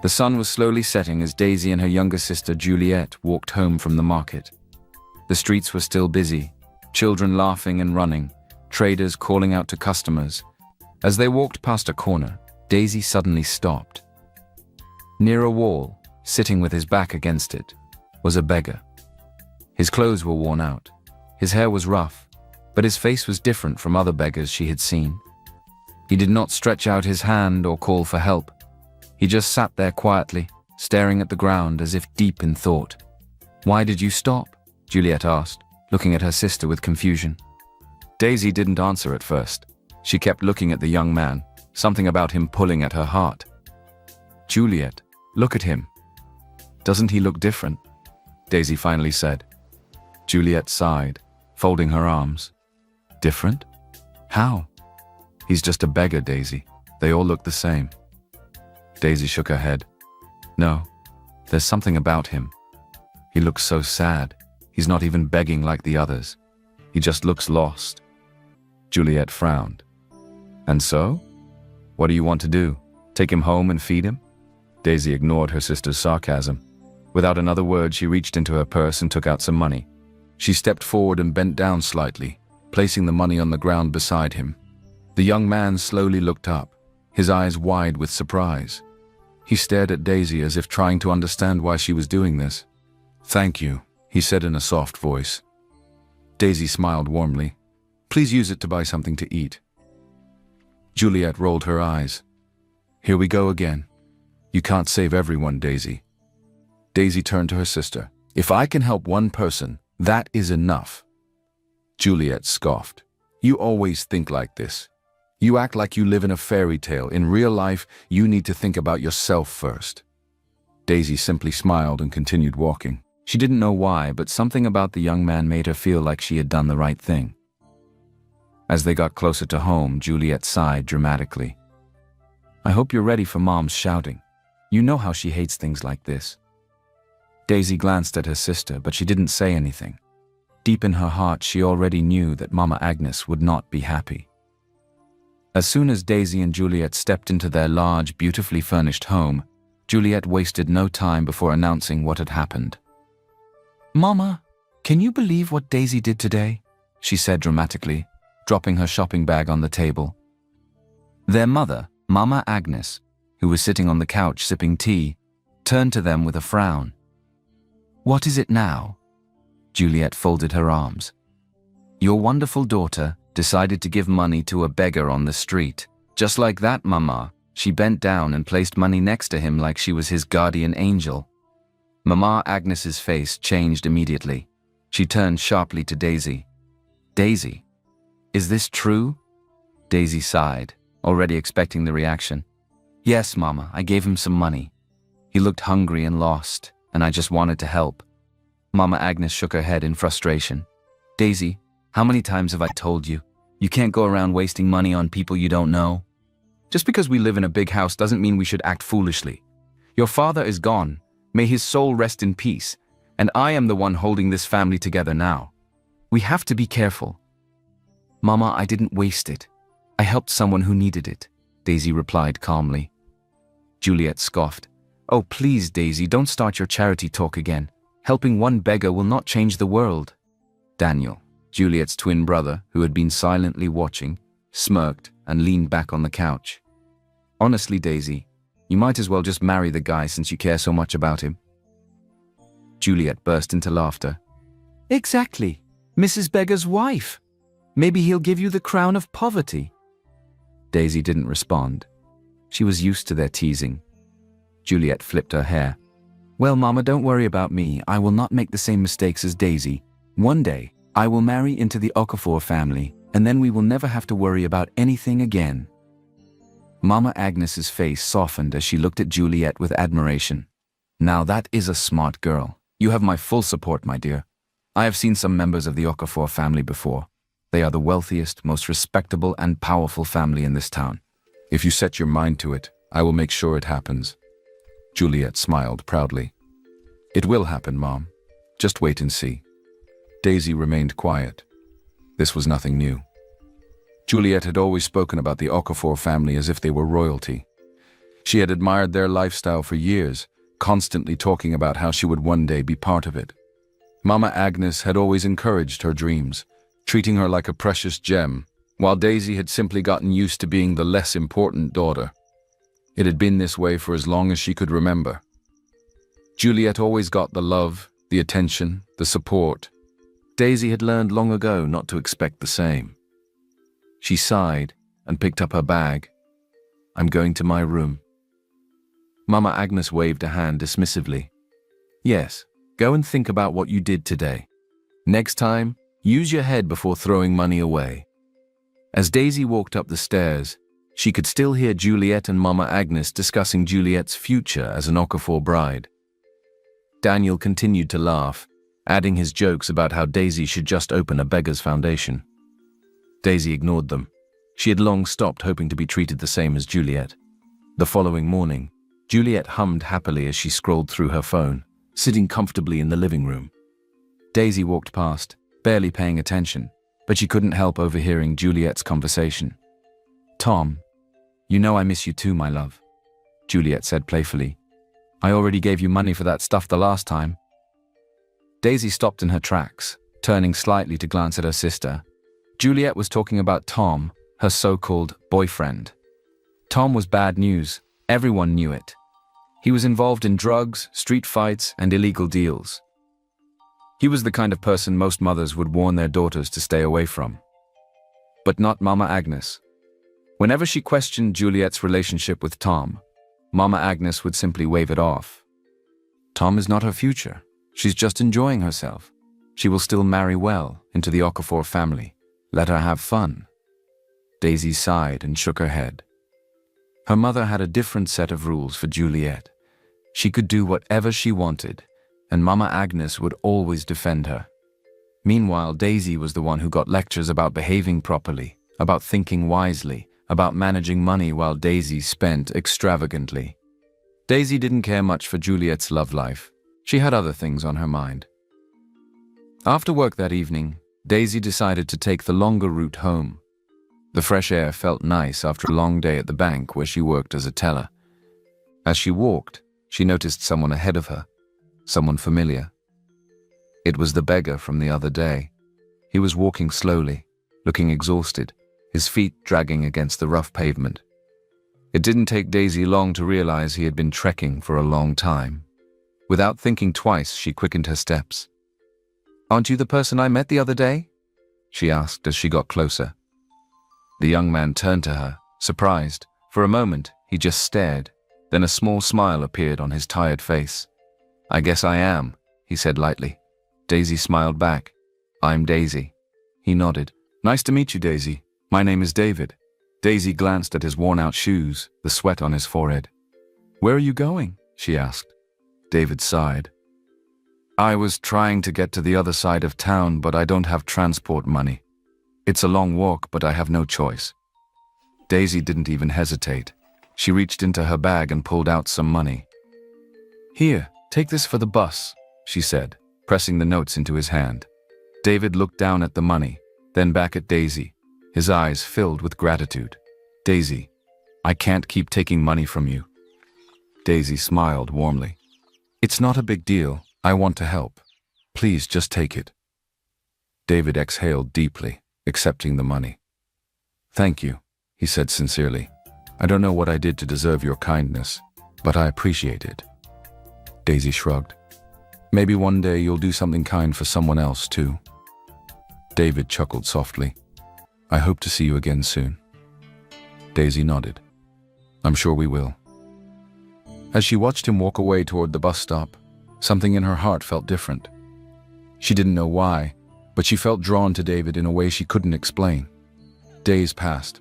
The sun was slowly setting as Daisy and her younger sister Juliet walked home from the market. The streets were still busy, children laughing and running, traders calling out to customers. As they walked past a corner, Daisy suddenly stopped. Near a wall, sitting with his back against it, was a beggar. His clothes were worn out, his hair was rough, but his face was different from other beggars she had seen. He did not stretch out his hand or call for help. He just sat there quietly, staring at the ground as if deep in thought. "Why did you stop?" Juliet asked, looking at her sister with confusion. Daisy didn't answer at first. She kept looking at the young man, something about him pulling at her heart. "Juliet, look at him. Doesn't he look different?" Daisy finally said. Juliet sighed, folding her arms. "Different? How?" "He's just a beggar, Daisy. They all look the same." Daisy shook her head. "No, there's something about him. He looks so sad. He's not even begging like the others. He just looks lost." Juliet frowned. "And so? What do you want to do? Take him home and feed him?" Daisy ignored her sister's sarcasm. Without another word, she reached into her purse and took out some money. She stepped forward and bent down slightly, placing the money on the ground beside him. The young man slowly looked up, his eyes wide with surprise. He stared at Daisy as if trying to understand why she was doing this. "Thank you," he said in a soft voice. Daisy smiled warmly. "Please use it to buy something to eat." Juliet rolled her eyes. "Here we go again. You can't save everyone, Daisy." Daisy turned to her sister. "If I can help one person, that is enough." Juliet scoffed. "You always think like this. You act like you live in a fairy tale. In real life, you need to think about yourself first." Daisy simply smiled and continued walking. She didn't know why, but something about the young man made her feel like she had done the right thing. As they got closer to home, Juliet sighed dramatically. "I hope you're ready for Mom's shouting. You know how she hates things like this." Daisy glanced at her sister, but she didn't say anything. Deep in her heart, she already knew that Mama Agnes would not be happy. As soon as Daisy and Juliet stepped into their large, beautifully furnished home, Juliet wasted no time before announcing what had happened. "Mama, can you believe what Daisy did today?" she said dramatically, dropping her shopping bag on the table. Their mother, Mama Agnes, who was sitting on the couch sipping tea, turned to them with a frown. "What is it now?" Juliet folded her arms. "Your wonderful daughter decided to give money to a beggar on the street. Just like that, Mama." She bent down and placed money next to him like she was his guardian angel. Mama Agnes's face changed immediately. She turned sharply to Daisy. "Daisy, is this true?" Daisy sighed, already expecting the reaction. "Yes, Mama, I gave him some money. He looked hungry and lost, and I just wanted to help." Mama Agnes shook her head in frustration. "Daisy, how many times have I told you? You can't go around wasting money on people you don't know. Just because we live in a big house doesn't mean we should act foolishly. Your father is gone. May his soul rest in peace. And I am the one holding this family together now. We have to be careful." "Mama, I didn't waste it. I helped someone who needed it," Daisy replied calmly. Juliet scoffed. "Oh, please, Daisy, don't start your charity talk again. Helping one beggar will not change the world." Daniel, Juliet's twin brother, who had been silently watching, smirked and leaned back on the couch. "Honestly, Daisy, you might as well just marry the guy since you care so much about him." Juliet burst into laughter. "Exactly. Mrs. Beggar's wife. Maybe he'll give you the crown of poverty." Daisy didn't respond. She was used to their teasing. Juliet flipped her hair. "Well, Mama, don't worry about me. I will not make the same mistakes as Daisy. One day, I will marry into the Okafor family, and then we will never have to worry about anything again." Mama Agnes's face softened as she looked at Juliet with admiration. "Now that is a smart girl. You have my full support, my dear. I have seen some members of the Okafor family before. They are the wealthiest, most respectable and powerful family in this town. If you set your mind to it, I will make sure it happens." Juliet smiled proudly. "It will happen, Mom. Just wait and see." Daisy remained quiet. This was nothing new. Juliet had always spoken about the Okafor family as if they were royalty. She had admired their lifestyle for years, constantly talking about how she would one day be part of it. Mama Agnes had always encouraged her dreams, treating her like a precious gem, while Daisy had simply gotten used to being the less important daughter. It had been this way for as long as she could remember. Juliet always got the love, the attention, the support. Daisy had learned long ago not to expect the same. She sighed and picked up her bag. "I'm going to my room." Mama Agnes waved a hand dismissively. "Yes, go and think about what you did today. Next time, use your head before throwing money away." As Daisy walked up the stairs, she could still hear Juliet and Mama Agnes discussing Juliet's future as an Okafor bride. Daniel continued to laugh, adding his jokes about how Daisy should just open a Beggar's foundation. Daisy ignored them. She had long stopped hoping to be treated the same as Juliet. The following morning, Juliet hummed happily as she scrolled through her phone, sitting comfortably in the living room. Daisy walked past, barely paying attention, but she couldn't help overhearing Juliet's conversation. "Tom, you know I miss you too, my love," Juliet said playfully. "I already gave you money for that stuff the last time." Daisy stopped in her tracks, turning slightly to glance at her sister. Juliet was talking about Tom, her so-called boyfriend. Tom was bad news. Everyone knew it. He was involved in drugs, street fights, and illegal deals. He was the kind of person most mothers would warn their daughters to stay away from. But not Mama Agnes. Whenever she questioned Juliet's relationship with Tom, Mama Agnes would simply wave it off. "Tom is not her future. She's just enjoying herself. She will still marry well into the Okafor family. Let her have fun." Daisy sighed and shook her head. Her mother had a different set of rules for Juliet. She could do whatever she wanted, and Mama Agnes would always defend her. Meanwhile, Daisy was the one who got lectures about behaving properly, about thinking wisely, about managing money while Daisy spent extravagantly. Daisy didn't care much for Juliet's love life. She had other things on her mind. After work that evening, Daisy decided to take the longer route home. The fresh air felt nice after a long day at the bank where she worked as a teller. As she walked, she noticed someone ahead of her, someone familiar. It was the beggar from the other day. He was walking slowly, looking exhausted, his feet dragging against the rough pavement. It didn't take Daisy long to realize he had been trekking for a long time. Without thinking twice, she quickened her steps. "Aren't you the person I met the other day?" she asked as she got closer. The young man turned to her, surprised. For a moment, he just stared. Then a small smile appeared on his tired face. "I guess I am," he said lightly. Daisy smiled back. "I'm Daisy." He nodded. "Nice to meet you, Daisy. My name is David." Daisy glanced at his worn-out shoes, the sweat on his forehead. "Where are you going?" she asked. David sighed. "I was trying to get to the other side of town, but I don't have transport money. It's a long walk, but I have no choice." Daisy didn't even hesitate. She reached into her bag and pulled out some money. "Here, take this for the bus," she said, pressing the notes into his hand. David looked down at the money, then back at Daisy, his eyes filled with gratitude. "Daisy, I can't keep taking money from you." Daisy smiled warmly. "It's not a big deal. I want to help. Please just take it." David exhaled deeply, accepting the money. "Thank you," he said sincerely. "I don't know what I did to deserve your kindness, but I appreciate it." Daisy shrugged. "Maybe one day you'll do something kind for someone else too." David chuckled softly. "I hope to see you again soon." Daisy nodded. "I'm sure we will." As she watched him walk away toward the bus stop, something in her heart felt different. She didn't know why, but she felt drawn to David in a way she couldn't explain. Days passed,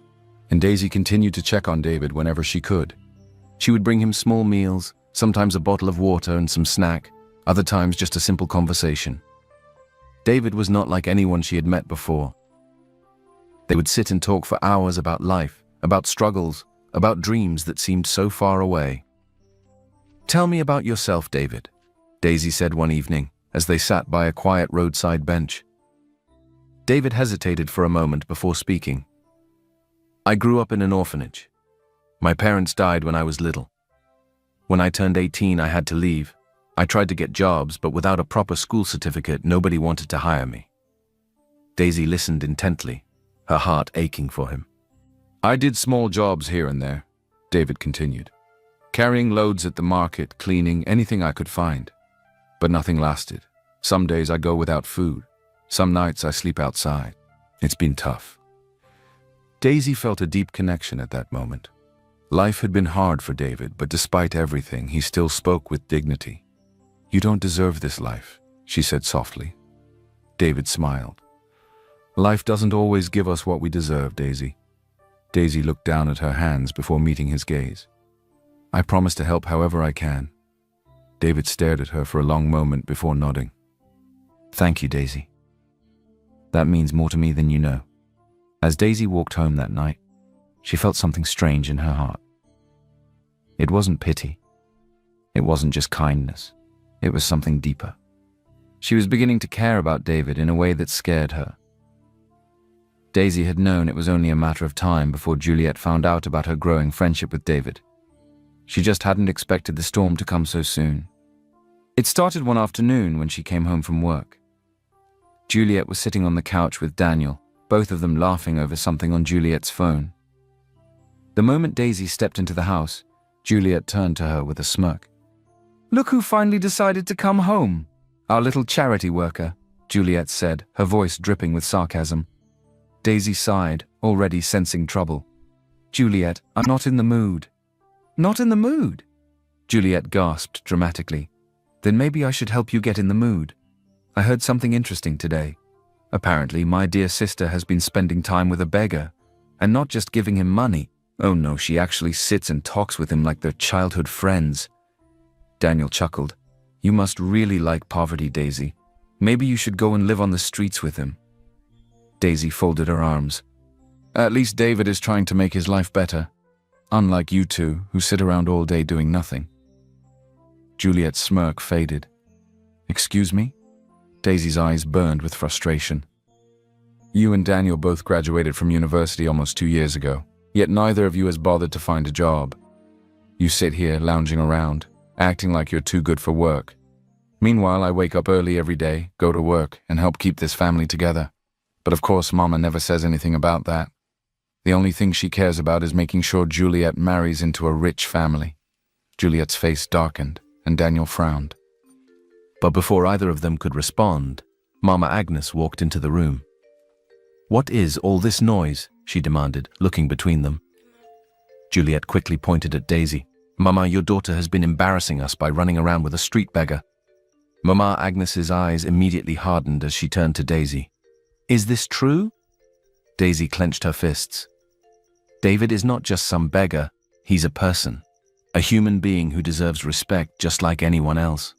and Daisy continued to check on David whenever she could. She would bring him small meals, sometimes a bottle of water and some snack, other times just a simple conversation. David was not like anyone she had met before. They would sit and talk for hours about life, about struggles, about dreams that seemed so far away. "Tell me about yourself, David," Daisy said one evening as they sat by a quiet roadside bench. David hesitated for a moment before speaking. "I grew up in an orphanage. My parents died when I was little. When I turned 18, I had to leave. I tried to get jobs, but without a proper school certificate, nobody wanted to hire me. Daisy listened intently, her heart aching for him. I did small jobs here and there, David continued. Carrying loads at the market, cleaning, anything I could find. But nothing lasted. Some days I go without food. Some nights I sleep outside. It's been tough. Daisy felt a deep connection at that moment. Life had been hard for David, but despite everything, he still spoke with dignity. You don't deserve this life, she said softly. David smiled. Life doesn't always give us what we deserve, Daisy. Daisy looked down at her hands before meeting his gaze. I promise to help however I can. David stared at her for a long moment before nodding. Thank you, Daisy. That means more to me than you know. As Daisy walked home that night, she felt something strange in her heart. It wasn't pity. It wasn't just kindness. It was something deeper. She was beginning to care about David in a way that scared her. Daisy had known it was only a matter of time before Juliet found out about her growing friendship with David. She just hadn't expected the storm to come so soon. It started one afternoon when she came home from work. Juliet was sitting on the couch with Daniel, both of them laughing over something on Juliet's phone. The moment Daisy stepped into the house, Juliet turned to her with a smirk. Look who finally decided to come home. Our little charity worker, Juliet said, her voice dripping with sarcasm. Daisy sighed, already sensing trouble. Juliet, I'm not in the mood. Not in the mood? Juliet gasped dramatically. Then maybe I should help you get in the mood. I heard something interesting today. Apparently, my dear sister has been spending time with a beggar, and not just giving him money. Oh no, she actually sits and talks with him like they're childhood friends. Daniel chuckled. You must really like poverty, Daisy. Maybe you should go and live on the streets with him. Daisy folded her arms. At least David is trying to make his life better, unlike you two who sit around all day doing nothing. Juliet's smirk faded. Excuse me? Daisy's eyes burned with frustration. You and Daniel both graduated from university almost 2 years ago, yet neither of you has bothered to find a job. You sit here lounging around, acting like you're too good for work. Meanwhile, I wake up early every day, go to work, and help keep this family together. But of course, Mama never says anything about that. The only thing she cares about is making sure Juliet marries into a rich family. Juliet's face darkened, and Daniel frowned. But before either of them could respond, Mama Agnes walked into the room. What is all this noise? She demanded, looking between them. Juliet quickly pointed at Daisy. Mama, your daughter has been embarrassing us by running around with a street beggar. Mama Agnes's eyes immediately hardened as she turned to Daisy. Is this true? Daisy clenched her fists. David is not just some beggar, he's a person. A human being who deserves respect just like anyone else.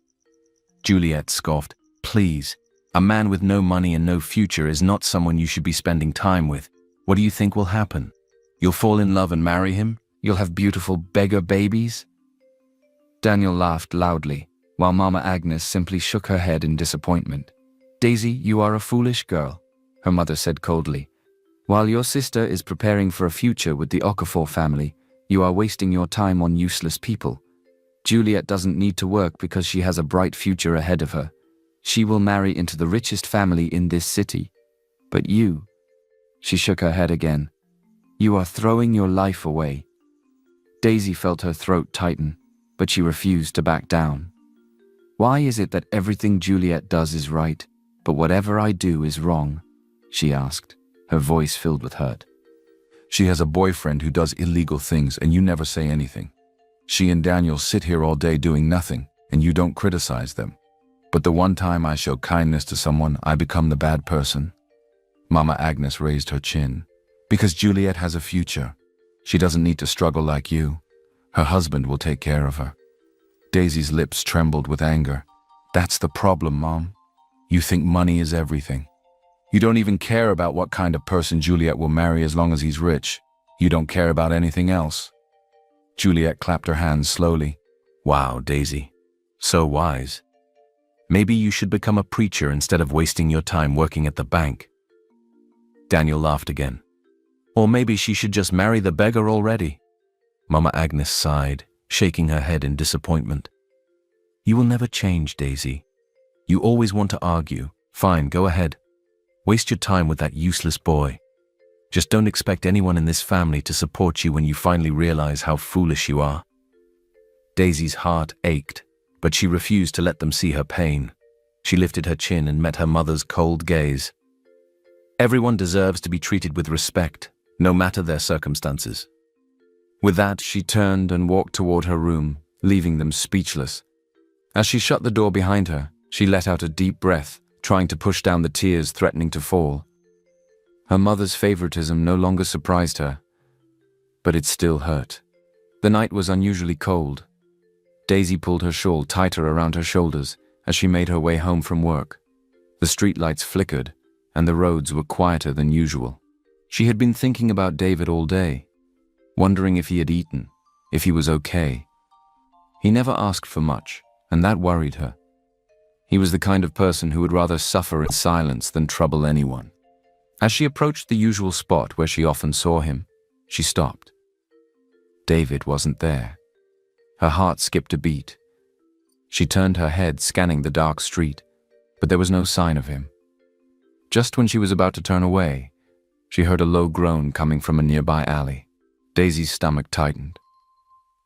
Juliet scoffed. Please, a man with no money and no future is not someone you should be spending time with. What do you think will happen? You'll fall in love and marry him? You'll have beautiful beggar babies? Daniel laughed loudly, while Mama Agnes simply shook her head in disappointment. Daisy, you are a foolish girl, her mother said coldly. While your sister is preparing for a future with the Okafor family, you are wasting your time on useless people. Juliet doesn't need to work because she has a bright future ahead of her. She will marry into the richest family in this city. But you, she shook her head again, you are throwing your life away. Daisy felt her throat tighten, but she refused to back down. Why is it that everything Juliet does is right, but whatever I do is wrong? She asked, her voice filled with hurt. She has a boyfriend who does illegal things and you never say anything. She and Daniel sit here all day doing nothing and you don't criticize them. But the one time I show kindness to someone, I become the bad person. Mama Agnes raised her chin. Because Juliet has a future. She doesn't need to struggle like you. Her husband will take care of her. Daisy's lips trembled with anger. That's the problem, Mom. You think money is everything. You don't even care about what kind of person Juliet will marry as long as he's rich. You don't care about anything else. Juliet clapped her hands slowly. Wow, Daisy. So wise. Maybe you should become a preacher instead of wasting your time working at the bank. Daniel laughed again. Or maybe she should just marry the beggar already. Mama Agnes sighed, shaking her head in disappointment. You will never change, Daisy. You always want to argue. Fine, go ahead. Waste your time with that useless boy. Just don't expect anyone in this family to support you when you finally realize how foolish you are. Daisy's heart ached, but she refused to let them see her pain. She lifted her chin and met her mother's cold gaze. Everyone deserves to be treated with respect, no matter their circumstances. With that, she turned and walked toward her room, leaving them speechless. As she shut the door behind her, she let out a deep breath, trying to push down the tears threatening to fall. Her mother's favoritism no longer surprised her, but it still hurt. The night was unusually cold. Daisy pulled her shawl tighter around her shoulders as she made her way home from work. The streetlights flickered, and the roads were quieter than usual. She had been thinking about David all day, wondering if he had eaten, if he was okay. He never asked for much, and that worried her. He was the kind of person who would rather suffer in silence than trouble anyone. As she approached the usual spot where she often saw him, she stopped. David wasn't there. Her heart skipped a beat. She turned her head, scanning the dark street, but there was no sign of him. Just when she was about to turn away, she heard a low groan coming from a nearby alley. Daisy's stomach tightened.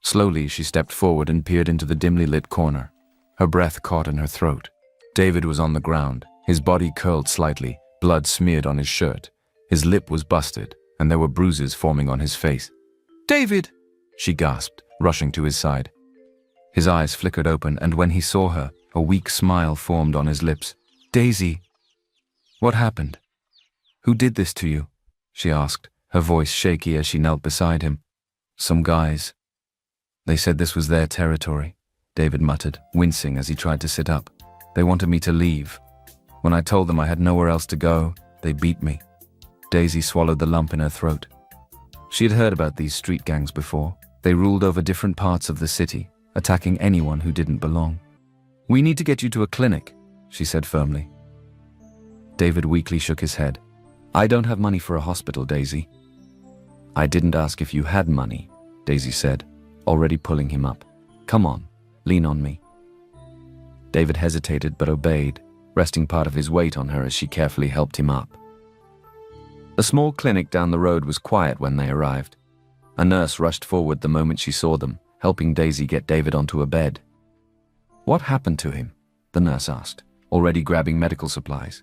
Slowly, she stepped forward and peered into the dimly lit corner. Her breath caught in her throat. David was on the ground, his body curled slightly, blood smeared on his shirt. His lip was busted, and there were bruises forming on his face. "David!" she gasped, rushing to his side. His eyes flickered open, and when he saw her, a weak smile formed on his lips. "Daisy! What happened? Who did this to you?" she asked, her voice shaky as she knelt beside him. "Some guys. They said this was their territory," David muttered, wincing as he tried to sit up. "They wanted me to leave. When I told them I had nowhere else to go, they beat me." Daisy swallowed the lump in her throat. She had heard about these street gangs before. They ruled over different parts of the city, attacking anyone who didn't belong. "We need to get you to a clinic," she said firmly. David weakly shook his head. "I don't have money for a hospital, Daisy." "I didn't ask if you had money," Daisy said, already pulling him up. "Come on, lean on me." David hesitated but obeyed, resting part of his weight on her as she carefully helped him up. A small clinic down the road was quiet when they arrived. A nurse rushed forward the moment she saw them, helping Daisy get David onto a bed. "What happened to him?" the nurse asked, already grabbing medical supplies.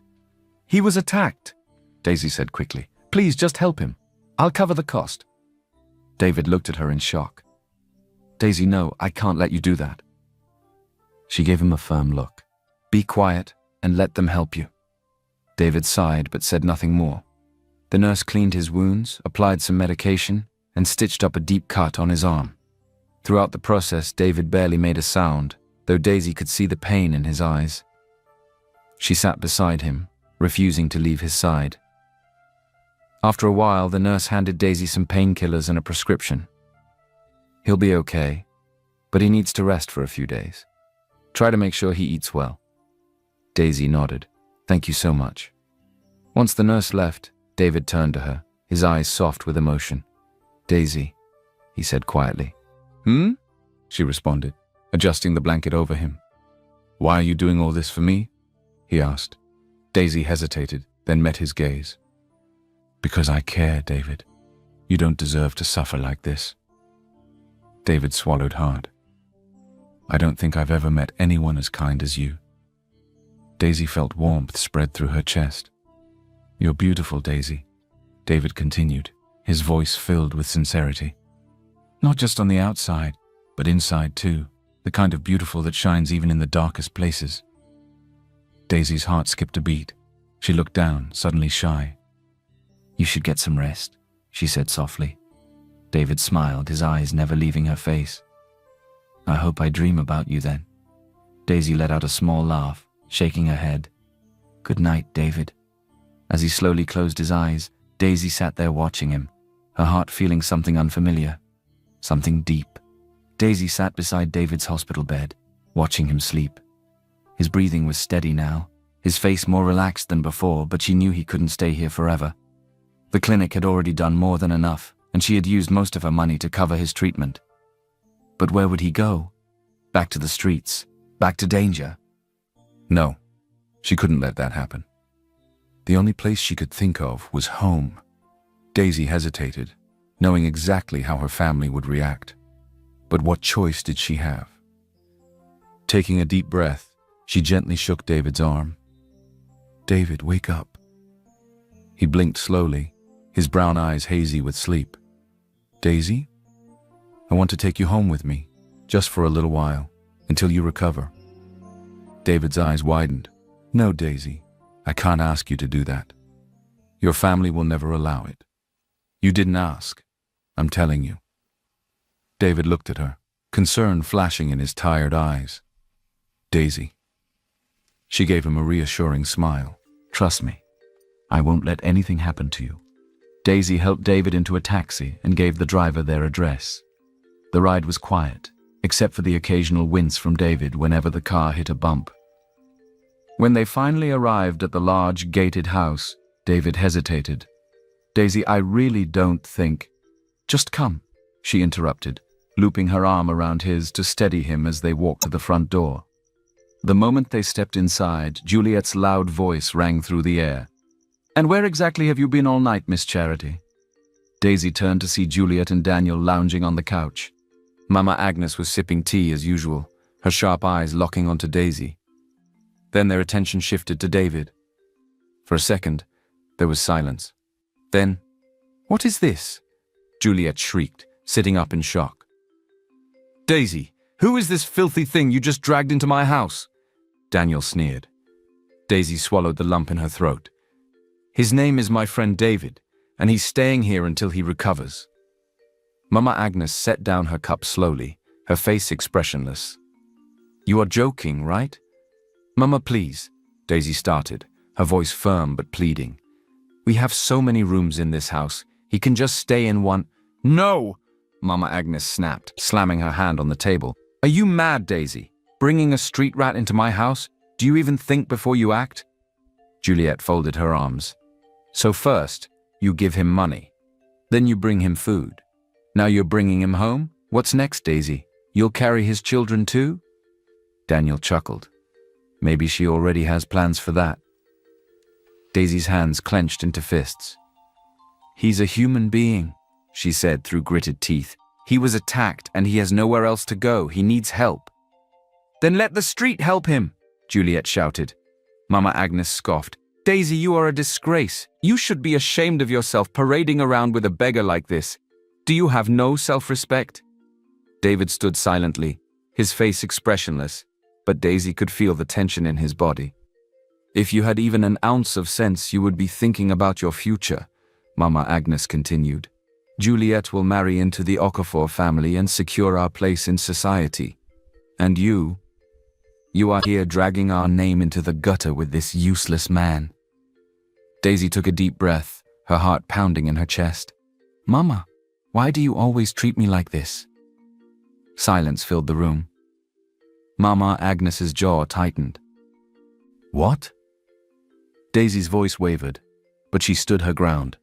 "He was attacked," Daisy said quickly. "Please just help him. I'll cover the cost." David looked at her in shock. "Daisy, no, I can't let you do that." She gave him a firm look. "Be quiet and let them help you." David sighed but said nothing more. The nurse cleaned his wounds, applied some medication, and stitched up a deep cut on his arm. Throughout the process, David barely made a sound, though Daisy could see the pain in his eyes. She sat beside him, refusing to leave his side. After a while, the nurse handed Daisy some painkillers and a prescription. "He'll be okay, but he needs to rest for a few days. Try to make sure he eats well." Daisy nodded. "Thank you so much." Once the nurse left, David turned to her, his eyes soft with emotion. "Daisy," he said quietly. "Hmm?" she responded, adjusting the blanket over him. "Why are you doing all this for me?" he asked. Daisy hesitated, then met his gaze. "Because I care, David. You don't deserve to suffer like this." David swallowed hard. "I don't think I've ever met anyone as kind as you." Daisy felt warmth spread through her chest. "You're beautiful, Daisy," David continued, his voice filled with sincerity. "Not just on the outside, but inside too, the kind of beautiful that shines even in the darkest places." Daisy's heart skipped a beat. She looked down, suddenly shy. "You should get some rest," she said softly. David smiled, his eyes never leaving her face. "I hope I dream about you then." Daisy let out a small laugh, shaking her head. "Good night, David." As he slowly closed his eyes, Daisy sat there watching him, her heart feeling something unfamiliar, something deep. Daisy sat beside David's hospital bed, watching him sleep. His breathing was steady now, his face more relaxed than before, but she knew he couldn't stay here forever. The clinic had already done more than enough, and she had used most of her money to cover his treatment. But where would he go? Back to the streets? Back to danger? No, she couldn't let that happen. The only place she could think of was home. Daisy hesitated, knowing exactly how her family would react. But what choice did she have? Taking a deep breath, she gently shook David's arm. "David, wake up." He blinked slowly, his brown eyes hazy with sleep. "Daisy? I want to take you home with me, just for a little while, until you recover." David's eyes widened. "No, Daisy, I can't ask you to do that. Your family will never allow it. You didn't ask. I'm telling you." David looked at her, concern flashing in his tired eyes. "Daisy." She gave him a reassuring smile. "Trust me, I won't let anything happen to you." Daisy helped David into a taxi and gave the driver their address. The ride was quiet, except for the occasional wince from David whenever the car hit a bump. When they finally arrived at the large gated house, David hesitated. "Daisy, I really don't think—" "Just come," she interrupted, looping her arm around his to steady him as they walked to the front door. The moment they stepped inside, Juliet's loud voice rang through the air. "And where exactly have you been all night, Miss Charity?" Daisy turned to see Juliet and Daniel lounging on the couch. Mama Agnes was sipping tea as usual, her sharp eyes locking onto Daisy. Then their attention shifted to David. For a second, there was silence. Then, "What is this?" Juliet shrieked, sitting up in shock. "Daisy, who is this filthy thing you just dragged into my house?" Daniel sneered. Daisy swallowed the lump in her throat. "His name is my friend David, and he's staying here until he recovers." Mama Agnes set down her cup slowly, her face expressionless. "You are joking, right?" "Mama, please," Daisy started, her voice firm but pleading. "We have so many rooms in this house. He can just stay in one—" "No!" Mama Agnes snapped, slamming her hand on the table. "Are you mad, Daisy? Bringing a street rat into my house? Do you even think before you act?" Juliet folded her arms. "So first, you give him money. Then you bring him food. Now you're bringing him home? What's next, Daisy? You'll carry his children too?" Daniel chuckled. Maybe she already has plans for that. Daisy's hands clenched into fists. "He's a human being," she said through gritted teeth. "He was attacked and he has nowhere else to go. He needs help." "Then let the street help him," Juliet shouted. Mama Agnes scoffed. "Daisy, you are a disgrace. You should be ashamed of yourself parading around with a beggar like this. Do you have no self-respect?" David stood silently, his face expressionless, but Daisy could feel the tension in his body. "If you had even an ounce of sense, you would be thinking about your future," Mama Agnes continued. "Juliet will marry into the Okafor family and secure our place in society. And you are here dragging our name into the gutter with this useless man." Daisy took a deep breath, her heart pounding in her chest. "Mama, why do you always treat me like this?" Silence filled the room. Mama Agnes's jaw tightened. "What?" Daisy's voice wavered, but she stood her ground.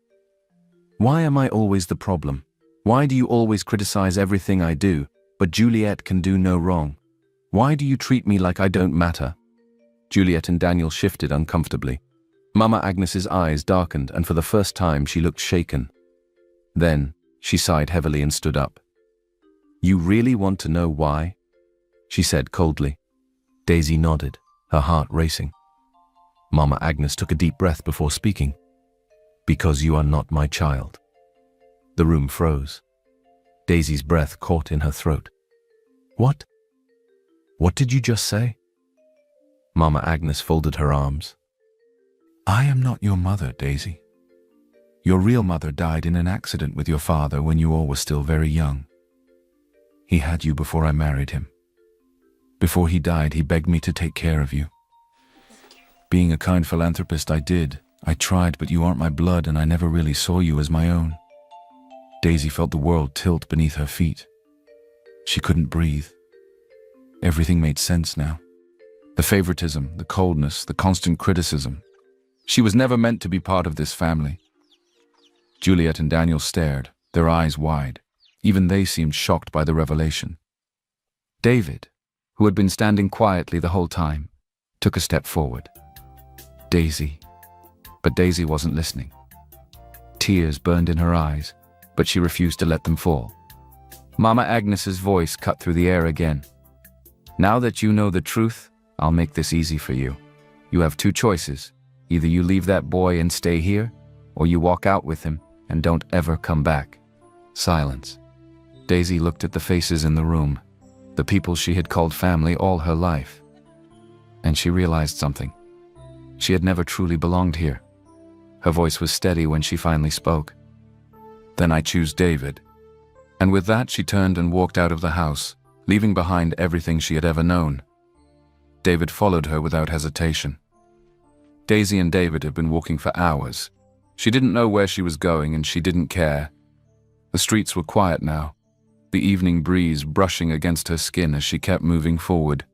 "Why am I always the problem? Why do you always criticize everything I do, but Juliet can do no wrong? Why do you treat me like I don't matter?" Juliet and Daniel shifted uncomfortably. Mama Agnes's eyes darkened, and for the first time she looked shaken. Then, she sighed heavily and stood up. "You really want to know why?" she said coldly. Daisy nodded, her heart racing. Mama Agnes took a deep breath before speaking. "Because you are not my child." The room froze. Daisy's breath caught in her throat. "What? What did you just say?" Mama Agnes folded her arms. "I am not your mother, Daisy. Your real mother died in an accident with your father when you all were still very young. He had you before I married him. Before he died, he begged me to take care of you. Being a kind philanthropist, I did. I tried, but you aren't my blood, and I never really saw you as my own." Daisy felt the world tilt beneath her feet. She couldn't breathe. Everything made sense now. The favoritism, the coldness, the constant criticism. She was never meant to be part of this family. Juliet and Daniel stared, their eyes wide. Even they seemed shocked by the revelation. David, who had been standing quietly the whole time, took a step forward. Daisy. But Daisy wasn't listening. Tears burned in her eyes, but she refused to let them fall. Mama Agnes's voice cut through the air again. Now that you know the truth, I'll make this easy for you. You have two choices. Either you leave that boy and stay here, or you walk out with him and don't ever come back. Silence. Daisy looked at the faces in the room, the people she had called family all her life. And she realized something. She had never truly belonged here. Her voice was steady when she finally spoke. Then I choose David. And with that, she turned and walked out of the house, leaving behind everything she had ever known. David followed her without hesitation. Daisy and David had been walking for hours. She didn't know where she was going, and she didn't care. The streets were quiet now, the evening breeze brushing against her skin as she kept moving forward.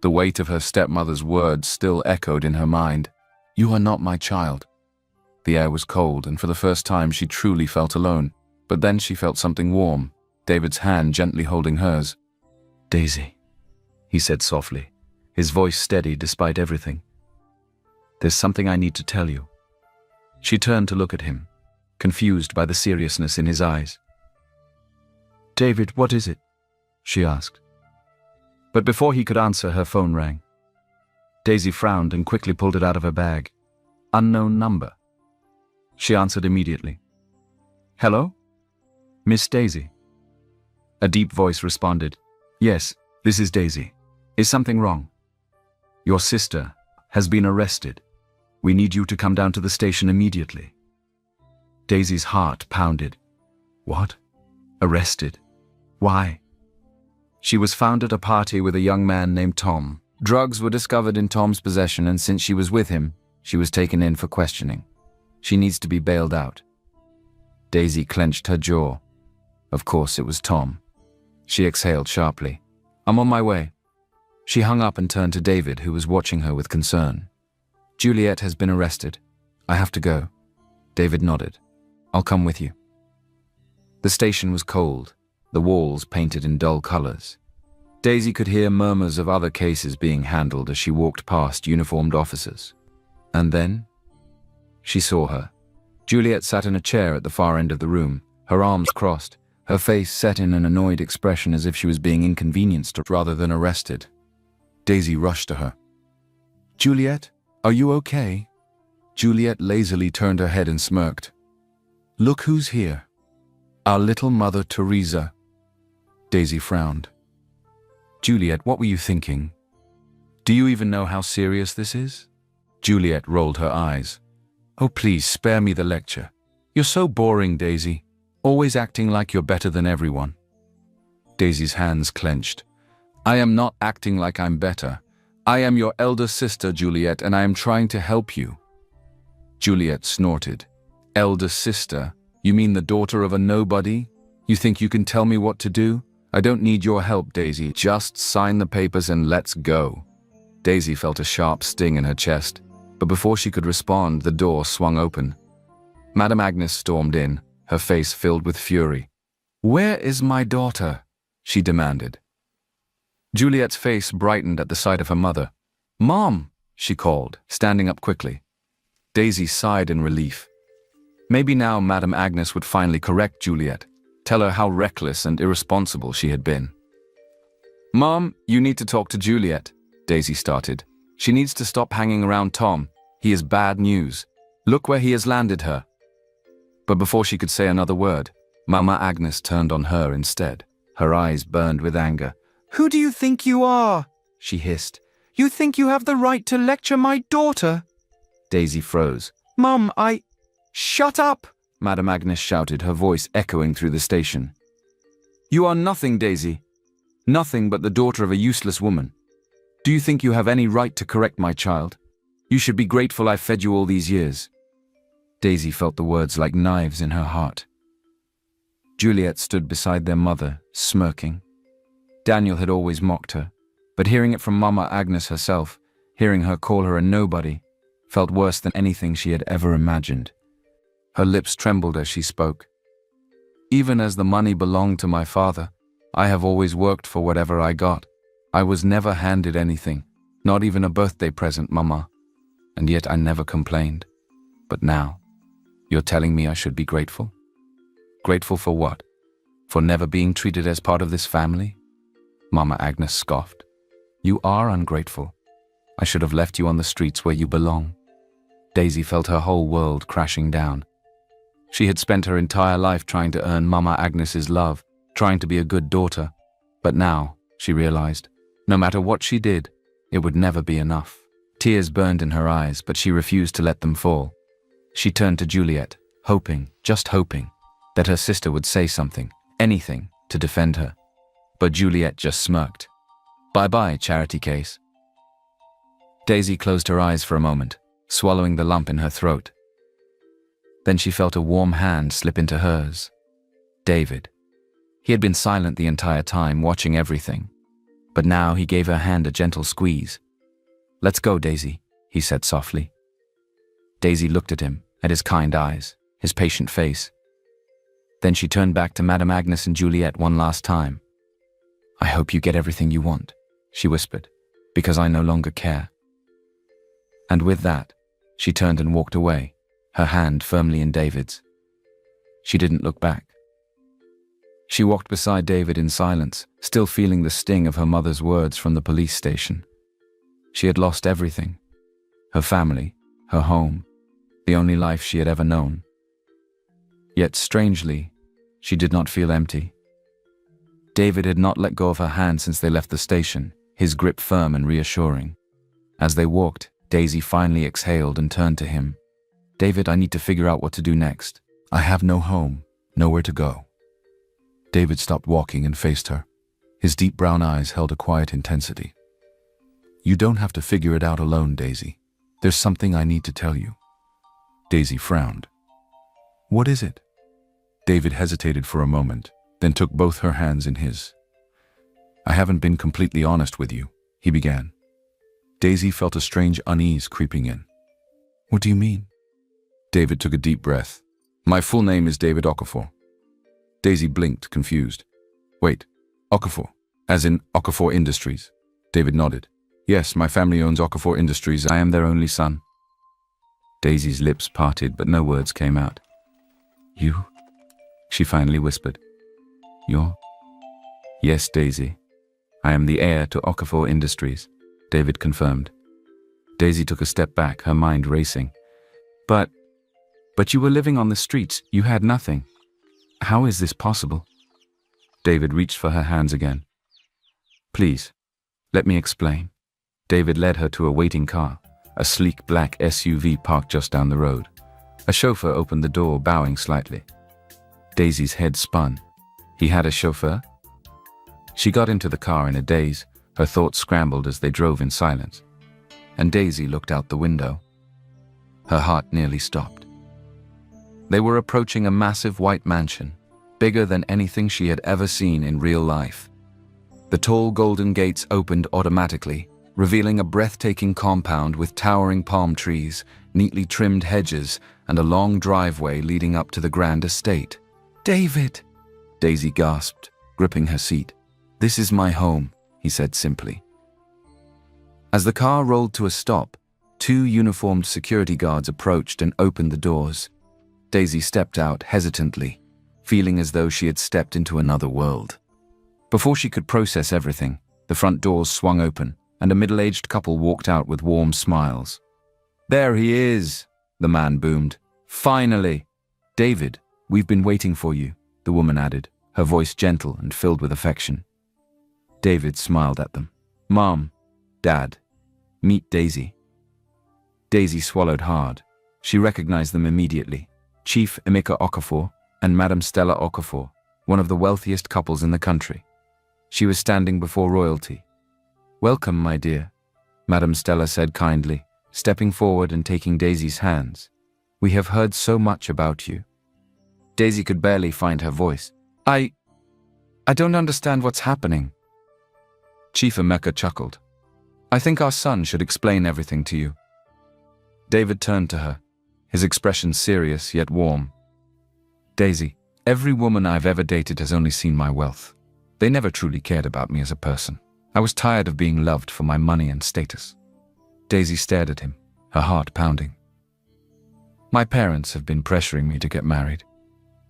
The weight of her stepmother's words still echoed in her mind. You are not my child. The air was cold, and for the first time she truly felt alone. But then she felt something warm, David's hand gently holding hers. Daisy, he said softly, his voice steady despite everything. There's something I need to tell you. She turned to look at him, confused by the seriousness in his eyes. David, what is it? She asked. But before he could answer, her phone rang. Daisy frowned and quickly pulled it out of her bag. Unknown number. She answered immediately. Hello? Miss Daisy? A deep voice responded. Yes, this is Daisy. Is something wrong? Your sister has been arrested. We need you to come down to the station immediately. Daisy's heart pounded. What? Arrested? Why? She was found at a party with a young man named Tom. Drugs were discovered in Tom's possession, and since she was with him, she was taken in for questioning. She needs to be bailed out. Daisy clenched her jaw. Of course it was Tom. She exhaled sharply. I'm on my way. She hung up and turned to David, who was watching her with concern. Juliet has been arrested. I have to go. David nodded. I'll come with you. The station was cold, the walls painted in dull colors. Daisy could hear murmurs of other cases being handled as she walked past uniformed officers. And then she saw her. Juliet sat in a chair at the far end of the room, her arms crossed, her face set in an annoyed expression as if she was being inconvenienced rather than arrested. Daisy rushed to her. Juliet, are you okay? Juliet lazily turned her head and smirked. Look who's here. Our little mother Teresa. Daisy frowned. Juliet, what were you thinking? Do you even know how serious this is? Juliet rolled her eyes. Oh, please spare me the lecture. You're so boring, Daisy. Always acting like you're better than everyone. Daisy's hands clenched. I am not acting like I'm better. I am your elder sister, Juliet, and I am trying to help you. Juliet snorted. Elder sister? You mean the daughter of a nobody? You think you can tell me what to do? I don't need your help, Daisy. Just sign the papers and let's go. Daisy felt a sharp sting in her chest, but before she could respond, the door swung open. Madame Agnes stormed in, her face filled with fury. Where is my daughter? She demanded. Juliet's face brightened at the sight of her mother. Mom, she called, standing up quickly. Daisy sighed in relief. Maybe now Madame Agnes would finally correct Juliet, tell her how reckless and irresponsible she had been. Mom, you need to talk to Juliet, Daisy started. She needs to stop hanging around Tom. He is bad news. Look where he has landed her. But before she could say another word, Mama Agnes turned on her instead. Her eyes burned with anger. Who do you think you are? She hissed. You think you have the right to lecture my daughter? Daisy froze. Mum, Shut up! Madame Agnes shouted, her voice echoing through the station. You are nothing, Daisy. Nothing but the daughter of a useless woman. Do you think you have any right to correct my child? You should be grateful I fed you all these years. Daisy felt the words like knives in her heart. Juliet stood beside their mother, smirking. Daniel had always mocked her, but hearing it from Mama Agnes herself, hearing her call her a nobody, felt worse than anything she had ever imagined. Her lips trembled as she spoke. Even as the money belonged to my father, I have always worked for whatever I got. I was never handed anything, not even a birthday present, Mama. And yet I never complained. But now, you're telling me I should be grateful? Grateful for what? For never being treated as part of this family? Mama Agnes scoffed. You are ungrateful. I should have left you on the streets where you belong. Daisy felt her whole world crashing down. She had spent her entire life trying to earn Mama Agnes's love, trying to be a good daughter. But now, she realized, no matter what she did, it would never be enough. Tears burned in her eyes, but she refused to let them fall. She turned to Juliet, hoping, just hoping, that her sister would say something, anything, to defend her. But Juliet just smirked. Bye-bye, charity case. Daisy closed her eyes for a moment, swallowing the lump in her throat. Then she felt a warm hand slip into hers. David. He had been silent the entire time, watching everything. But now he gave her hand a gentle squeeze. Let's go, Daisy, he said softly. Daisy looked at him, at his kind eyes, his patient face. Then she turned back to Madame Agnes and Juliet one last time. I hope you get everything you want, she whispered, because I no longer care. And with that, she turned and walked away, her hand firmly in David's. She didn't look back. She walked beside David in silence, still feeling the sting of her mother's words from the police station. She had lost everything. Her family, her home, the only life she had ever known. Yet strangely, she did not feel empty. David had not let go of her hand since they left the station, his grip firm and reassuring. As they walked, Daisy finally exhaled and turned to him. David, I need to figure out what to do next. I have no home, nowhere to go. David stopped walking and faced her. His deep brown eyes held a quiet intensity. You don't have to figure it out alone, Daisy. There's something I need to tell you. Daisy frowned. What is it? David hesitated for a moment, then took both her hands in his. I haven't been completely honest with you, he began. Daisy felt a strange unease creeping in. What do you mean? David took a deep breath. My full name is David Okafor. Daisy blinked, confused. Wait, Okafor, as in Okafor Industries? David nodded. Yes, my family owns Okafor Industries. I am their only son. Daisy's lips parted, but no words came out. You? She finally whispered. You're? Yes, Daisy. I am the heir to Okafor Industries, David confirmed. Daisy took a step back, her mind racing. But you were living on the streets. You had nothing. How is this possible? David reached for her hands again. Please, let me explain. David led her to a waiting car, a sleek black SUV parked just down the road. A chauffeur opened the door, bowing slightly. Daisy's head spun. He had a chauffeur? She got into the car in a daze, her thoughts scrambled as they drove in silence. And Daisy looked out the window. Her heart nearly stopped. They were approaching a massive white mansion, bigger than anything she had ever seen in real life. The tall golden gates opened automatically, revealing a breathtaking compound with towering palm trees, neatly trimmed hedges, and a long driveway leading up to the grand estate. David! Daisy gasped, gripping her seat. This is my home, he said simply. As the car rolled to a stop, two uniformed security guards approached and opened the doors. Daisy stepped out hesitantly, feeling as though she had stepped into another world. Before she could process everything, the front doors swung open, and a middle-aged couple walked out with warm smiles. There he is, the man boomed. Finally! David, we've been waiting for you, the woman added, her voice gentle and filled with affection. David smiled at them. Mom, Dad, meet Daisy. Daisy swallowed hard. She recognized them immediately. Chief Emeka Okafor and Madame Stella Okafor, one of the wealthiest couples in the country. She was standing before royalty. Welcome, my dear, Madame Stella said kindly, stepping forward and taking Daisy's hands. We have heard so much about you. Daisy could barely find her voice. I don't understand what's happening. Chief Emeka chuckled. I think our son should explain everything to you. David turned to her, his expression serious yet warm. Daisy, every woman I've ever dated has only seen my wealth. They never truly cared about me as a person. I was tired of being loved for my money and status. Daisy stared at him, her heart pounding. My parents have been pressuring me to get married,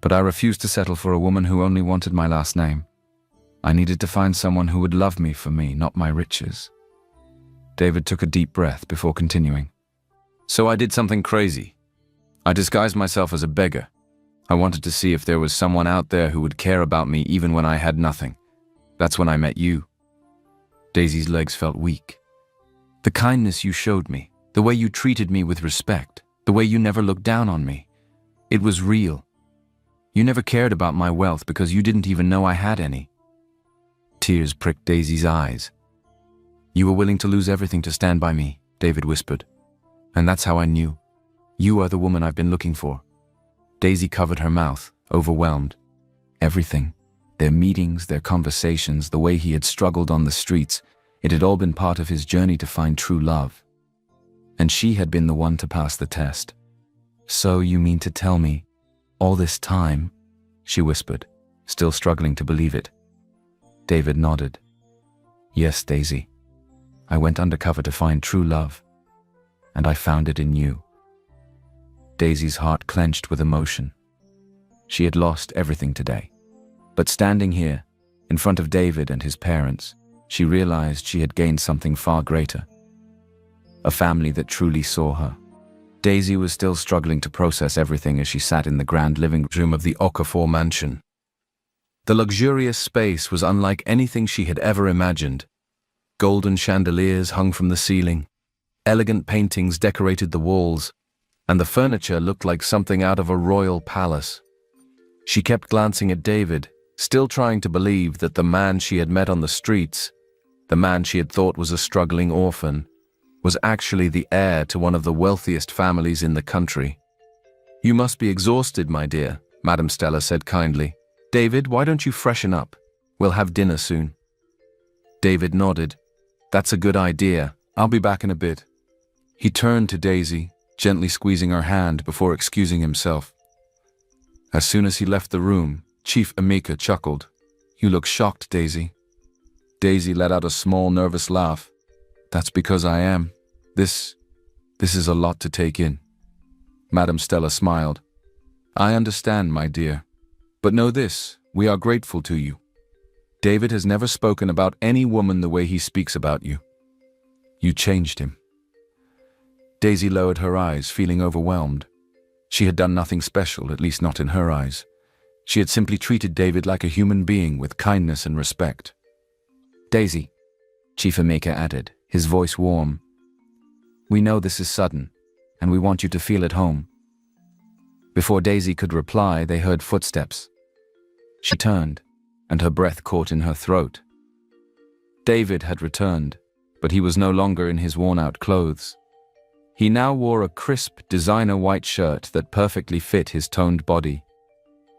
but I refused to settle for a woman who only wanted my last name. I needed to find someone who would love me for me, not my riches. David took a deep breath before continuing. So I did something crazy. I disguised myself as a beggar. I wanted to see if there was someone out there who would care about me even when I had nothing. That's when I met you. Daisy's legs felt weak. The kindness you showed me, the way you treated me with respect, the way you never looked down on me. It was real. You never cared about my wealth because you didn't even know I had any. Tears pricked Daisy's eyes. You were willing to lose everything to stand by me, David whispered. And that's how I knew. You are the woman I've been looking for. Daisy covered her mouth, overwhelmed. Everything. Their meetings, their conversations, the way he had struggled on the streets, it had all been part of his journey to find true love. And she had been the one to pass the test. So you mean to tell me, all this time? She whispered, still struggling to believe it. David nodded. Yes, Daisy. I went undercover to find true love. And I found it in you. Daisy's heart clenched with emotion. She had lost everything today. But standing here, in front of David and his parents, she realized she had gained something far greater. A family that truly saw her. Daisy was still struggling to process everything as she sat in the grand living room of the Okafor mansion. The luxurious space was unlike anything she had ever imagined. Golden chandeliers hung from the ceiling, elegant paintings decorated the walls, and the furniture looked like something out of a royal palace. She kept glancing at David, still trying to believe that the man she had met on the streets, the man she had thought was a struggling orphan, was actually the heir to one of the wealthiest families in the country. You must be exhausted, my dear, Madame Stella said kindly. David, why don't you freshen up? We'll have dinner soon. David nodded. That's a good idea. I'll be back in a bit. He turned to Daisy, gently squeezing her hand before excusing himself. As soon as he left the room, Chief Emeka chuckled. You look shocked, Daisy. Daisy let out a small, nervous laugh. That's because I am. This is a lot to take in. Madame Stella smiled. I understand, my dear. But know this, we are grateful to you. David has never spoken about any woman the way he speaks about you. You changed him. Daisy lowered her eyes, feeling overwhelmed. She had done nothing special, at least not in her eyes. She had simply treated David like a human being with kindness and respect. Daisy, Chief Emeka added, his voice warm. We know this is sudden, and we want you to feel at home. Before Daisy could reply, they heard footsteps. She turned, and her breath caught in her throat. David had returned, but he was no longer in his worn-out clothes. He now wore a crisp, designer white shirt that perfectly fit his toned body.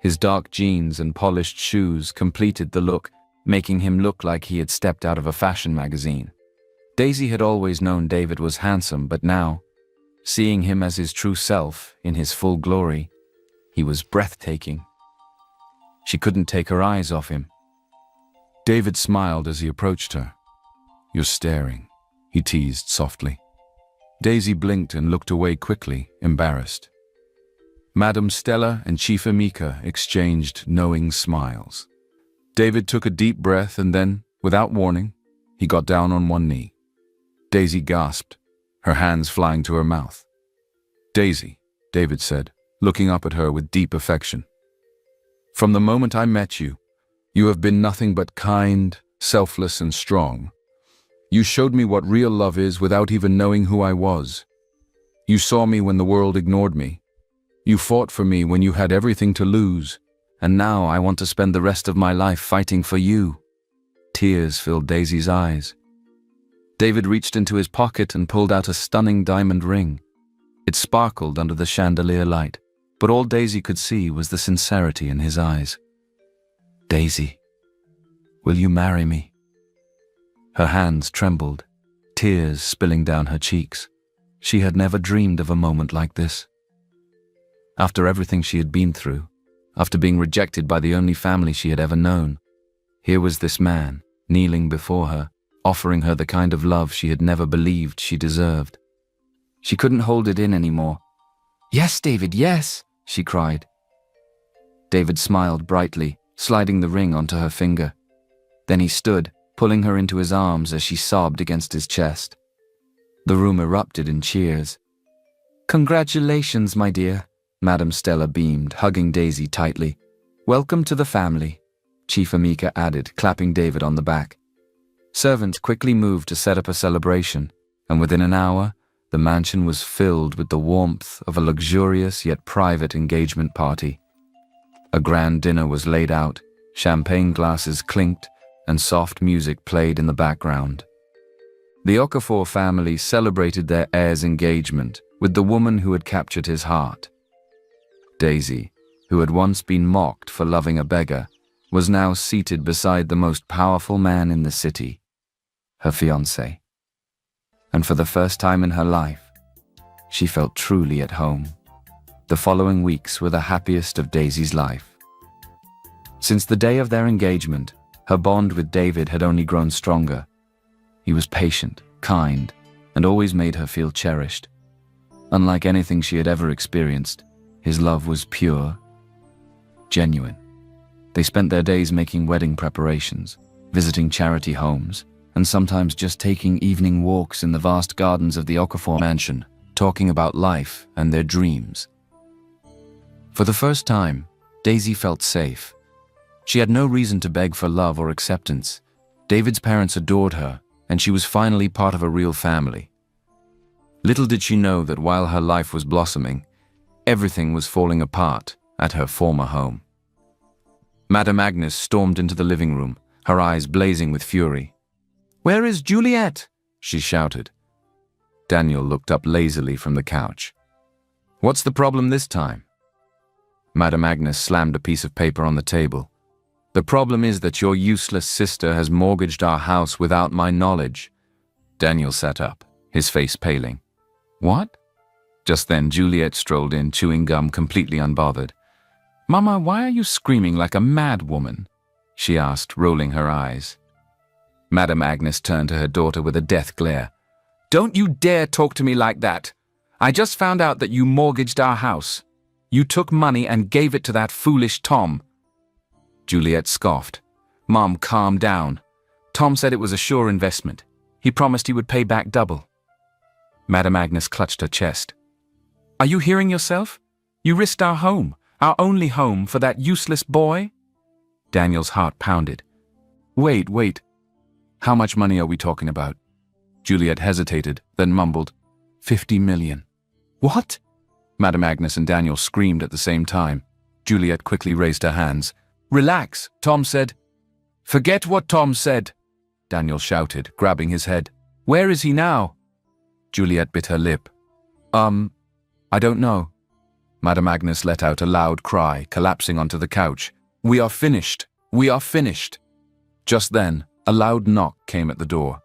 His dark jeans and polished shoes completed the look, making him look like he had stepped out of a fashion magazine. Daisy had always known David was handsome, but now, seeing him as his true self, in his full glory, he was breathtaking. She couldn't take her eyes off him. David smiled as he approached her. You're staring, he teased softly. Daisy blinked and looked away quickly, embarrassed. Madame Stella and Chief Emeka exchanged knowing smiles. David took a deep breath and then, without warning, he got down on one knee. Daisy gasped, her hands flying to her mouth. Daisy, David said, looking up at her with deep affection. From the moment I met you, you have been nothing but kind, selfless, and strong. You showed me what real love is without even knowing who I was. You saw me when the world ignored me. You fought for me when you had everything to lose, and now I want to spend the rest of my life fighting for you. Tears filled Daisy's eyes. David reached into his pocket and pulled out a stunning diamond ring. It sparkled under the chandelier light, but all Daisy could see was the sincerity in his eyes. Daisy, will you marry me? Her hands trembled, tears spilling down her cheeks. She had never dreamed of a moment like this. After everything she had been through, after being rejected by the only family she had ever known, Here was this man, kneeling before her, offering her the kind of love she had never believed she deserved. She couldn't hold it in anymore. "Yes, David, yes," she cried. David smiled brightly, sliding the ring onto her finger. Then he stood, pulling her into his arms as she sobbed against his chest. The room erupted in cheers. "Congratulations, my dear," Madame Stella beamed, hugging Daisy tightly. "Welcome to the family," Chief Amika added, clapping David on the back. Servants quickly moved to set up a celebration, and within an hour, the mansion was filled with the warmth of a luxurious yet private engagement party. A grand dinner was laid out, champagne glasses clinked, and soft music played in the background. The Okafor family celebrated their heir's engagement with the woman who had captured his heart. Daisy, who had once been mocked for loving a beggar, was now seated beside the most powerful man in the city, her fiancé. And for the first time in her life, she felt truly at home. The following weeks were the happiest of Daisy's life. Since the day of their engagement, her bond with David had only grown stronger. He was patient, kind, and always made her feel cherished. Unlike anything she had ever experienced, his love was pure, genuine. They spent their days making wedding preparations, visiting charity homes, and sometimes just taking evening walks in the vast gardens of the Okafor mansion, talking about life and their dreams. For the first time, Daisy felt safe. She had no reason to beg for love or acceptance. David's parents adored her, and she was finally part of a real family. Little did she know that while her life was blossoming, everything was falling apart at her former home. Madame Agnes stormed into the living room, her eyes blazing with fury. "Where is Juliet?" she shouted. Daniel looked up lazily from the couch. "What's the problem this time?" Madame Agnes slammed a piece of paper on the table. "The problem is that your useless sister has mortgaged our house without my knowledge." Daniel sat up, his face paling. "What?" Just then Juliet strolled in, chewing gum, completely unbothered. "Mama, why are you screaming like a mad woman?" she asked, rolling her eyes. Madame Agnes turned to her daughter with a death glare. "Don't you dare talk to me like that! I just found out that you mortgaged our house. You took money and gave it to that foolish Tom." Juliet scoffed. "Mom, calm down. Tom said it was a sure investment. He promised he would pay back double." Madame Agnes clutched her chest. "Are you hearing yourself? You risked our home, our only home, for that useless boy?" Daniel's heart pounded. Wait. How much money are we talking about?" Juliet hesitated, then mumbled, 50 million. "What?" Madame Agnes and Daniel screamed at the same time. Juliet quickly raised her hands. "Relax," Tom said. "Forget what Tom said," Daniel shouted, grabbing his head. "Where is he now?" Juliet bit her lip. I don't know." Madame Agnes let out a loud cry, collapsing onto the couch. "We are finished. We are finished." Just then, a loud knock came at the door.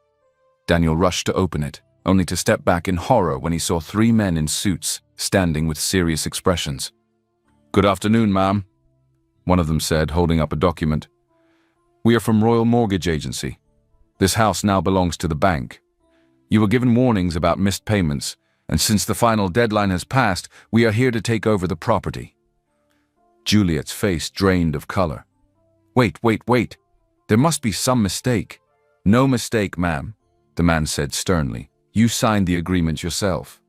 Daniel rushed to open it, only to step back in horror when he saw 3 men in suits, standing with serious expressions. "Good afternoon, ma'am," one of them said, holding up a document. "We are from Royal Mortgage Agency. This house now belongs to the bank. You were given warnings about missed payments, and since the final deadline has passed, we are here to take over the property." Juliet's face drained of color. Wait. There must be some mistake." "No mistake, ma'am," the man said sternly. "You signed the agreement yourself."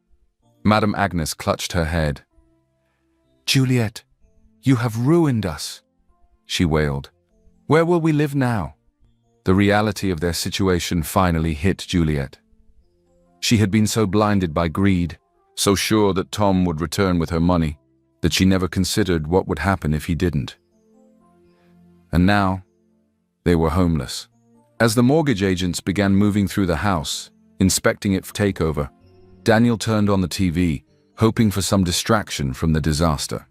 Madame Agnes clutched her head. "Juliet, you have ruined us," she wailed. "Where will we live now?" The reality of their situation finally hit Juliet. She had been so blinded by greed, so sure that Tom would return with her money, that she never considered what would happen if he didn't. And now, they were homeless. As the mortgage agents began moving through the house, inspecting it for takeover, Daniel turned on the TV, hoping for some distraction from the disaster.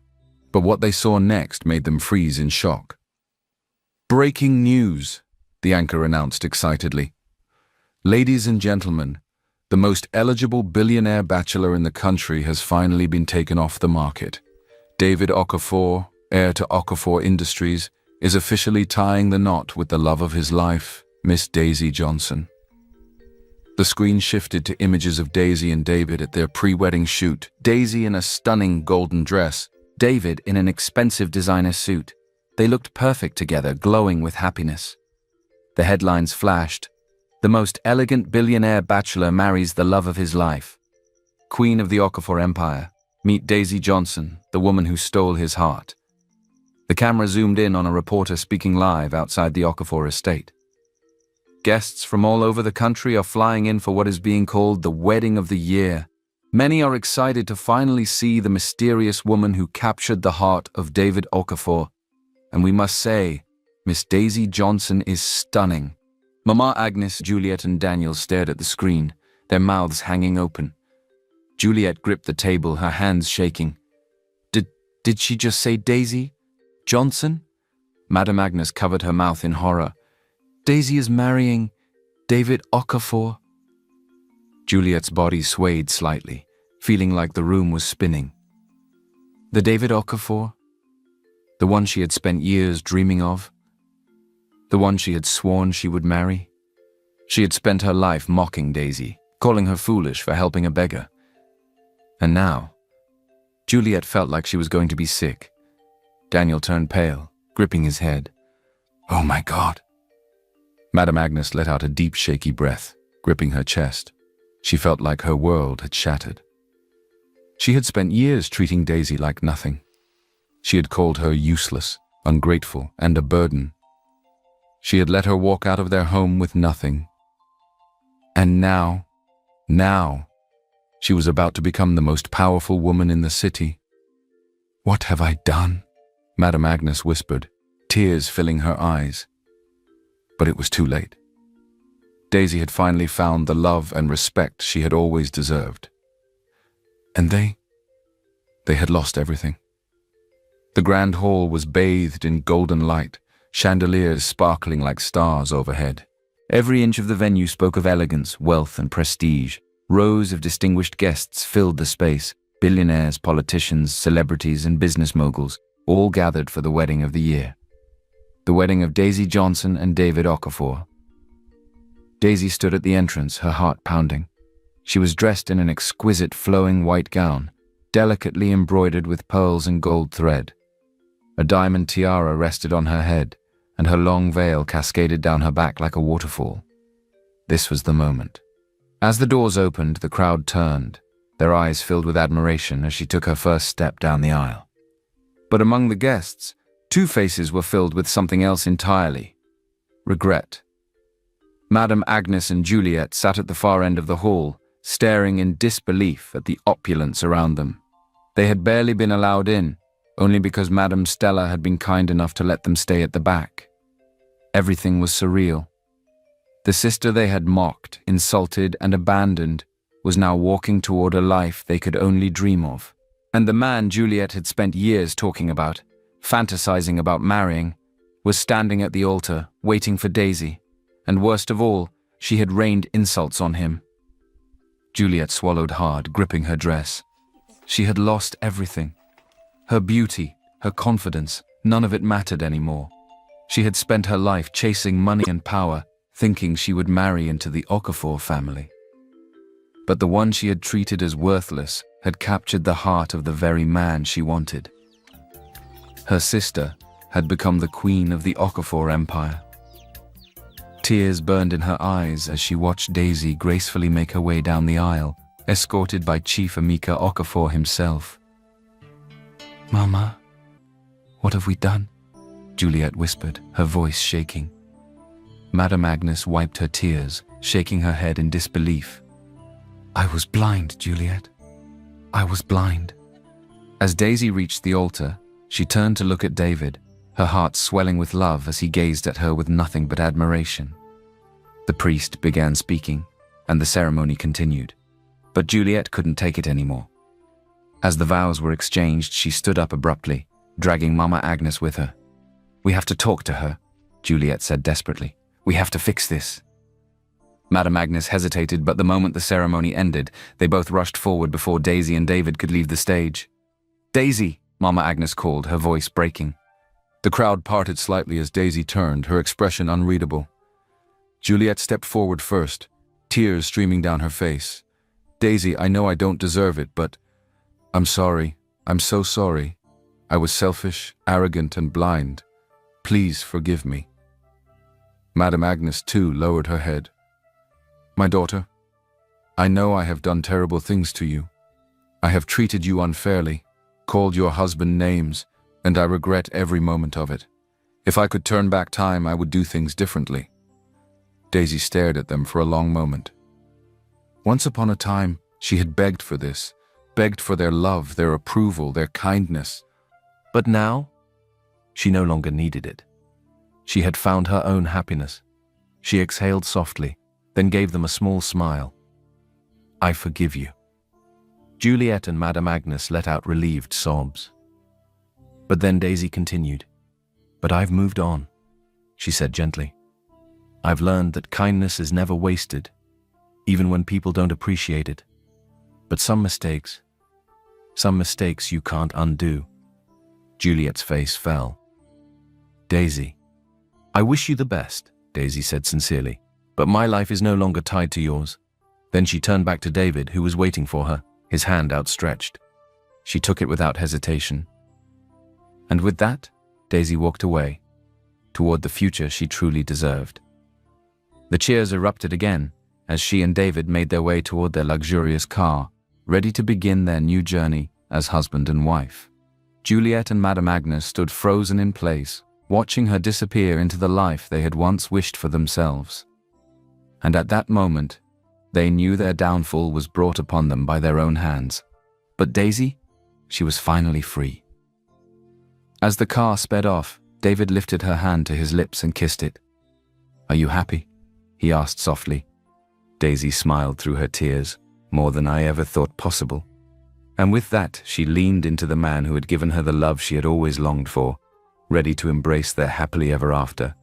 But what they saw next made them freeze in shock. "Breaking news," the anchor announced excitedly. "Ladies and gentlemen, the most eligible billionaire bachelor in the country has finally been taken off the market. David Okafor, heir to Okafor Industries, is officially tying the knot with the love of his life, Miss Daisy Johnson." The screen shifted to images of Daisy and David at their pre-wedding shoot. Daisy in a stunning golden dress, David in an expensive designer suit. They looked perfect together, glowing with happiness. The headlines flashed. "The most elegant billionaire bachelor marries the love of his life. Queen of the Okafor Empire. Meet Daisy Johnson, the woman who stole his heart." The camera zoomed in on a reporter speaking live outside the Okafor estate. Guests from all over the country are flying in for what is being called the wedding of the year. Many are excited to finally see the mysterious woman who captured the heart of David Okafor. And we must say, Miss Daisy Johnson is stunning. Mama Agnes, Juliet and Daniel stared at the screen, their mouths hanging open. Juliet gripped the table, her hands shaking. Did she just say Daisy Johnson? Madame Agnes covered her mouth in horror. Daisy is marrying David Okafor. Juliet's body swayed slightly, feeling like the room was spinning. The David Okafor? The one she had spent years dreaming of? The one she had sworn she would marry? She had spent her life mocking Daisy, calling her foolish for helping a beggar. And now, Juliet felt like she was going to be sick. Daniel turned pale, gripping his head. "Oh my God." Madame Agnes let out a deep, shaky breath, gripping her chest. She felt like her world had shattered. She had spent years treating Daisy like nothing. She had called her useless, ungrateful, and a burden. She had let her walk out of their home with nothing. And now, she was about to become the most powerful woman in the city. "What have I done?" Madame Agnes whispered, tears filling her eyes. But it was too late. Daisy had finally found the love and respect she had always deserved. And they had lost everything. The grand hall was bathed in golden light, chandeliers sparkling like stars overhead. Every inch of the venue spoke of elegance, wealth, and prestige. Rows of distinguished guests filled the space, billionaires, politicians, celebrities, and business moguls, all gathered for the wedding of the year. The wedding of Daisy Johnson and David Okafor. Daisy stood at the entrance, her heart pounding. She was dressed in an exquisite flowing white gown, delicately embroidered with pearls and gold thread. A diamond tiara rested on her head, and her long veil cascaded down her back like a waterfall. This was the moment. As the doors opened, the crowd turned, their eyes filled with admiration as she took her first step down the aisle. But among the guests, two faces were filled with something else entirely: regret. Madame Agnes and Juliet sat at the far end of the hall, staring in disbelief at the opulence around them. They had barely been allowed in, only because Madame Stella had been kind enough to let them stay at the back. Everything was surreal. The sister they had mocked, insulted, and abandoned was now walking toward a life they could only dream of. And the man Juliet had spent years talking about, fantasizing about marrying, was standing at the altar, waiting for Daisy, and worst of all, she had rained insults on him. Juliet swallowed hard, gripping her dress. She had lost everything. Her beauty, her confidence, none of it mattered anymore. She had spent her life chasing money and power, thinking she would marry into the Okafor family. But the one she had treated as worthless had captured the heart of the very man she wanted. Her sister had become the queen of the Okafor Empire. Tears burned in her eyes as she watched Daisy gracefully make her way down the aisle, escorted by Chief Emeka Okafor himself. "Mama, what have we done?" Juliet whispered, her voice shaking. Madame Agnes wiped her tears, shaking her head in disbelief. "I was blind, Juliet. I was blind." As Daisy reached the altar, she turned to look at David, her heart swelling with love as he gazed at her with nothing but admiration. The priest began speaking, and the ceremony continued. But Juliet couldn't take it anymore. As the vows were exchanged, she stood up abruptly, dragging Mama Agnes with her. "We have to talk to her," Juliet said desperately. "We have to fix this." Madame Agnes hesitated, but the moment the ceremony ended, they both rushed forward before Daisy and David could leave the stage. "Daisy!" Mama Agnes called, her voice breaking. The crowd parted slightly as Daisy turned, her expression unreadable. Juliet stepped forward first, tears streaming down her face. "Daisy, I know I don't deserve it, but I'm sorry. I'm so sorry. I was selfish, arrogant, and blind. Please forgive me." Madame Agnes, too, lowered her head. "My daughter, I know I have done terrible things to you. I have treated you unfairly, called your husband names, and I regret every moment of it. If I could turn back time, I would do things differently." Daisy stared at them for a long moment. Once upon a time, she had begged for this, begged for their love, their approval, their kindness. But now, she no longer needed it. She had found her own happiness. She exhaled softly, then gave them a small smile. "I forgive you." Juliet and Madame Agnes let out relieved sobs. But then Daisy continued. "But I've moved on," she said gently. "I've learned that kindness is never wasted, even when people don't appreciate it. But some mistakes you can't undo." Juliet's face fell. "Daisy, I wish you the best," Daisy said sincerely, "but my life is no longer tied to yours." Then she turned back to David, who was waiting for her, his hand outstretched. She took it without hesitation. And with that, Daisy walked away, toward the future she truly deserved. The cheers erupted again as she and David made their way toward their luxurious car, ready to begin their new journey as husband and wife. Juliet and Madame Agnes stood frozen in place, watching her disappear into the life they had once wished for themselves. And at that moment, they knew their downfall was brought upon them by their own hands. But Daisy, she was finally free. As the car sped off, David lifted her hand to his lips and kissed it. "Are you happy?" he asked softly. Daisy smiled through her tears, "More than I ever thought possible." And with that, she leaned into the man who had given her the love she had always longed for, ready to embrace their happily ever after.